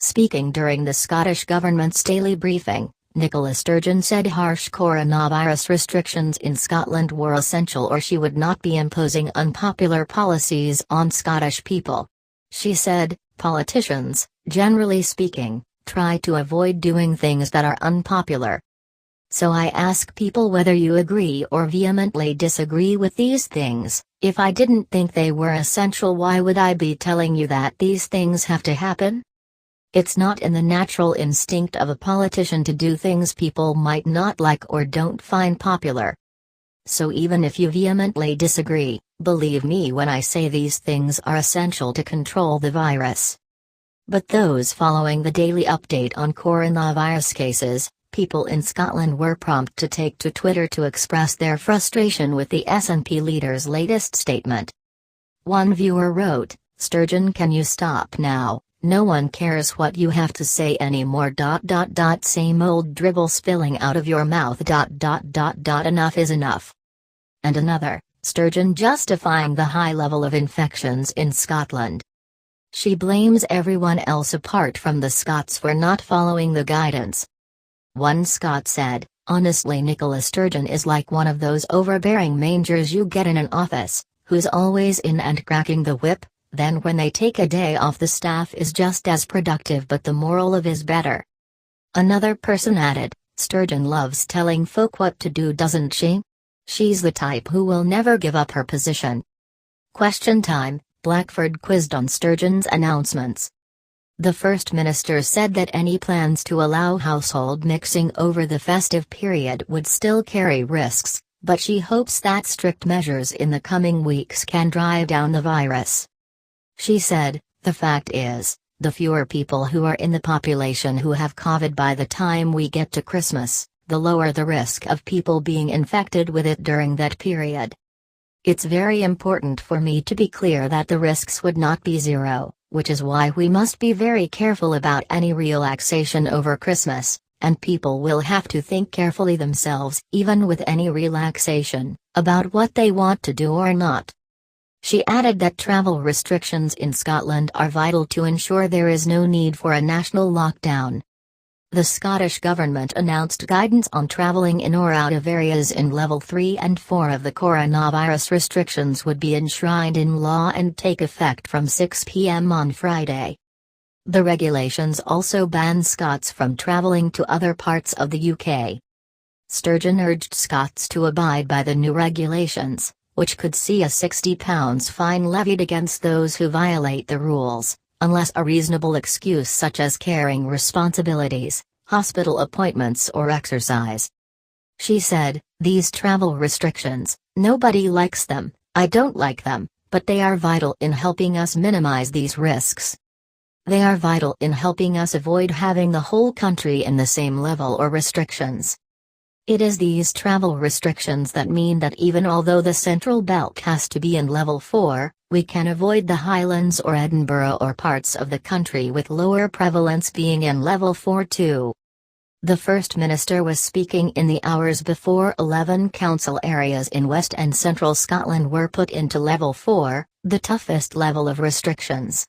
Speaking during the Scottish Government's daily briefing, Nicola Sturgeon said harsh coronavirus restrictions in Scotland were essential or she would not be imposing unpopular policies on Scottish people. She said, "Politicians, generally speaking, try to avoid doing things that are unpopular. So I ask people whether you agree or vehemently disagree with these things. If I didn't think they were essential, why would I be telling you that these things have to happen? It's not in the natural instinct of a politician to do things people might not like or don't find popular. So even if you vehemently disagree, believe me when I say these things are essential to control the virus." But those following the daily update on coronavirus cases, people in Scotland were prompt to take to Twitter to express their frustration with the SNP leader's latest statement. One viewer wrote, "Sturgeon, can you stop now? No one cares what you have to say anymore. Same old dribble spilling out of your mouth. Enough is enough." And another, "Sturgeon justifying the high level of infections in Scotland. She blames everyone else apart from the Scots for not following the guidance." One Scot said, "Honestly, Nicola Sturgeon is like one of those overbearing mangers you get in an office, who's always in and cracking the whip. Then when they take a day off, the staff is just as productive, but the moral of is better." Another person added, "Sturgeon loves telling folk what to do, doesn't she? She's the type who will never give up her position." Question time. Blackford quizzed on Sturgeon's announcements. The First Minister said that any plans to allow household mixing over the festive period would still carry risks, but she hopes that strict measures in the coming weeks can drive down the virus. She said, "The fact is, the fewer people who are in the population who have COVID by the time we get to Christmas, the lower the risk of people being infected with it during that period. It's very important for me to be clear that the risks would not be zero, which is why we must be very careful about any relaxation over Christmas, and people will have to think carefully themselves, even with any relaxation, about what they want to do or not." She added that travel restrictions in Scotland are vital to ensure there is no need for a national lockdown. The Scottish Government announced guidance on travelling in or out of areas in Level 3 and 4 of the coronavirus restrictions would be enshrined in law and take effect from 6 p.m. on Friday. The regulations also ban Scots from travelling to other parts of the UK. Sturgeon urged Scots to abide by the new regulations, which could see a £60 fine levied against those who violate the rules, unless a reasonable excuse such as caring responsibilities, hospital appointments or exercise. She said, "These travel restrictions, nobody likes them, I don't like them, but they are vital in helping us minimize these risks. They are vital in helping us avoid having the whole country in the same level or restrictions. It is these travel restrictions that mean that even although the Central Belt has to be in Level 4, we can avoid the Highlands or Edinburgh or parts of the country with lower prevalence being in Level 4 too." The First Minister was speaking in the hours before 11 council areas in West and Central Scotland were put into Level 4, the toughest level of restrictions.